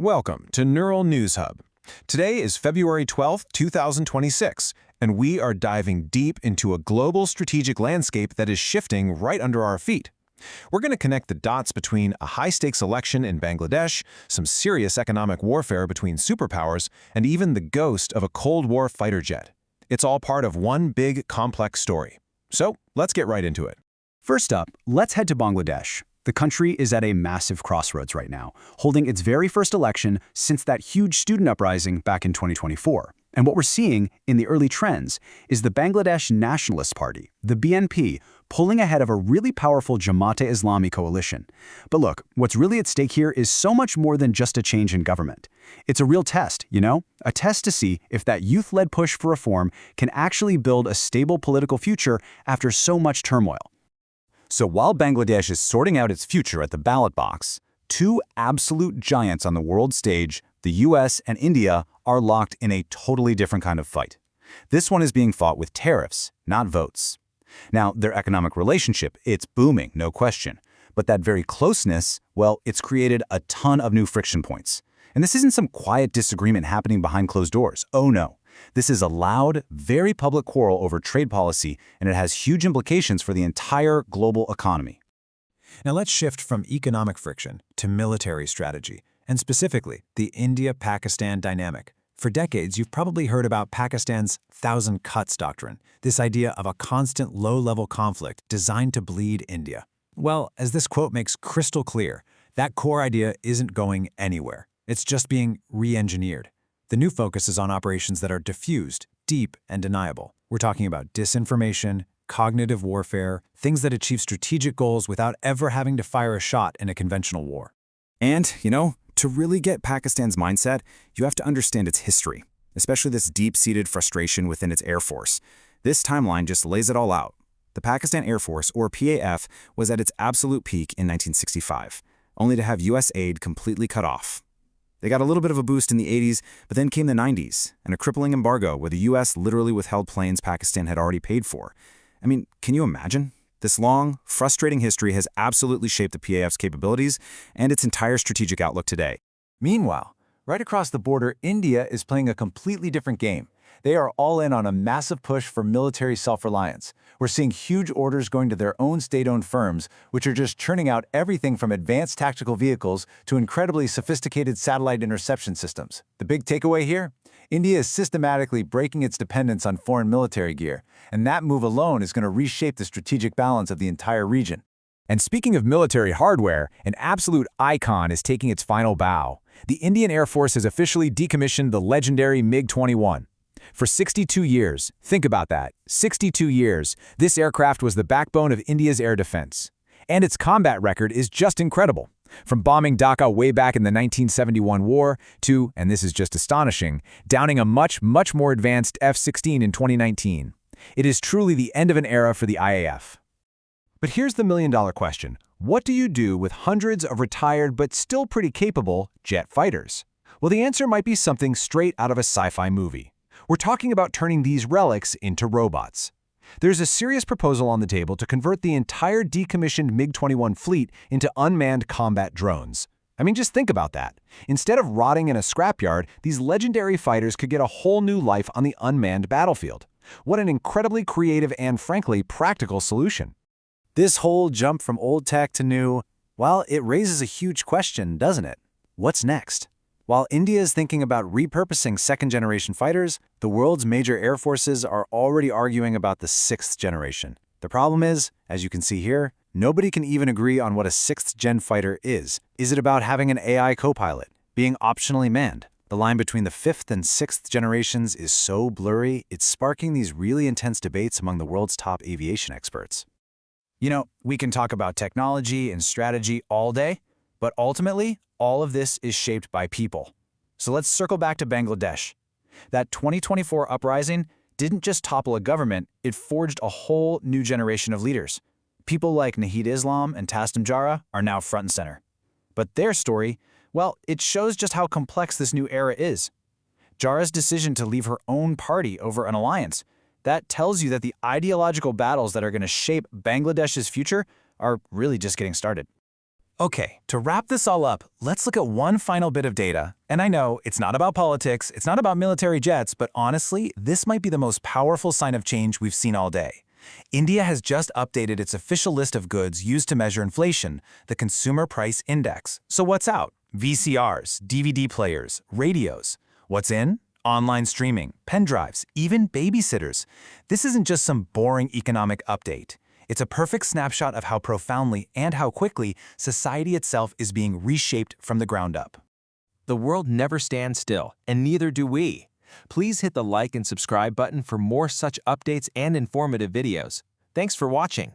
Welcome to Neural News Hub. Today is February 12th, 2026, and we are diving deep into a global strategic landscape that is shifting right under our feet. We're going to connect the dots between a high-stakes election in Bangladesh, some serious economic warfare between superpowers, and even the ghost of a Cold War fighter jet. It's all part of one big, complex story. So, let's get right into it. First up, let's head to Bangladesh. The country is at a massive crossroads right now, holding its very first election since that huge student uprising back in 2024. And what we're seeing in the early trends is the Bangladesh Nationalist Party, the BNP, pulling ahead of a really powerful Jamaat-e-Islami coalition. But look, what's really at stake here is so much more than just a change in government. It's a real test, a test to see if that youth-led push for reform can actually build a stable political future after so much turmoil. So while Bangladesh is sorting out its future at the ballot box, two absolute giants on the world stage, the US and India, are locked in a totally different kind of fight. This one is being fought with tariffs, not votes. Now, their economic relationship, it's booming, no question. But that very closeness, well, it's created a ton of new friction points. And this isn't some quiet disagreement happening behind closed doors. Oh no. This is a loud, very public quarrel over trade policy, and it has huge implications for the entire global economy. Now let's shift from economic friction to military strategy, and specifically, the India-Pakistan dynamic. For decades, you've probably heard about Pakistan's thousand cuts doctrine, this idea of a constant low-level conflict designed to bleed India. Well, as this quote makes crystal clear, that core idea isn't going anywhere. It's just being re-engineered. The new focus is on operations that are diffused, deep, and deniable. We're talking about disinformation, cognitive warfare, things that achieve strategic goals without ever having to fire a shot in a conventional war. And, to really get Pakistan's mindset, you have to understand its history, especially this deep-seated frustration within its Air Force. This timeline just lays it all out. The Pakistan Air Force, or PAF, was at its absolute peak in 1965, only to have US aid completely cut off. They got a little bit of a boost in the 80s, but then came the 90s, and a crippling embargo where the US literally withheld planes Pakistan had already paid for. I mean, can you imagine? This long, frustrating history has absolutely shaped the PAF's capabilities and its entire strategic outlook today. Meanwhile, right across the border, India is playing a completely different game. They are all in on a massive push for military self-reliance. We're seeing huge orders going to their own state-owned firms, which are just churning out everything from advanced tactical vehicles to incredibly sophisticated satellite interception systems. The big takeaway here? India is systematically breaking its dependence on foreign military gear, and that move alone is going to reshape the strategic balance of the entire region. And speaking of military hardware, an absolute icon is taking its final bow. The Indian Air Force has officially decommissioned the legendary MiG-21. For 62 years, think about that, 62 years, this aircraft was the backbone of India's air defense. And its combat record is just incredible. From bombing Dhaka way back in the 1971 war to, and this is just astonishing, downing a much more advanced F-16 in 2019. It is truly the end of an era for the IAF. But here's the million-dollar question. What do you do with hundreds of retired but still pretty capable jet fighters? Well, the answer might be something straight out of a sci-fi movie. We're talking about turning these relics into robots. There's a serious proposal on the table to convert the entire decommissioned MiG-21 fleet into unmanned combat drones. I mean, just think about that. Instead of rotting in a scrapyard, these legendary fighters could get a whole new life on the unmanned battlefield. What an incredibly creative and, frankly, practical solution. This whole jump from old tech to new, well, it raises a huge question, doesn't it? What's next? While India is thinking about repurposing second-generation fighters, the world's major air forces are already arguing about the sixth generation. The problem is, as you can see here, nobody can even agree on what a sixth-gen fighter is. Is it about having an AI co-pilot, being optionally manned? The line between the fifth and sixth generations is so blurry, it's sparking these really intense debates among the world's top aviation experts. We can talk about technology and strategy all day, but ultimately, all of this is shaped by people. So let's circle back to Bangladesh. That 2024 uprising didn't just topple a government, it forged a whole new generation of leaders. People like Nahid Islam and Tasnim Jara are now front and center. But their story, well, it shows just how complex this new era is. Jara's decision to leave her own party over an alliance, that tells you that the ideological battles that are going to shape Bangladesh's future are really just getting started. Okay, to wrap this all up, let's look at one final bit of data. And I know it's not about politics, it's not about military jets, but honestly, this might be the most powerful sign of change we've seen all day. India has just updated its official list of goods used to measure inflation, the Consumer Price Index. So what's out? VCRs, DVD players, radios. What's in? Online streaming, pen drives, even babysitters. This isn't just some boring economic update. It's a perfect snapshot of how profoundly and how quickly society itself is being reshaped from the ground up. The world never stands still, and neither do we. Please hit the like and subscribe button for more such updates and informative videos. Thanks for watching.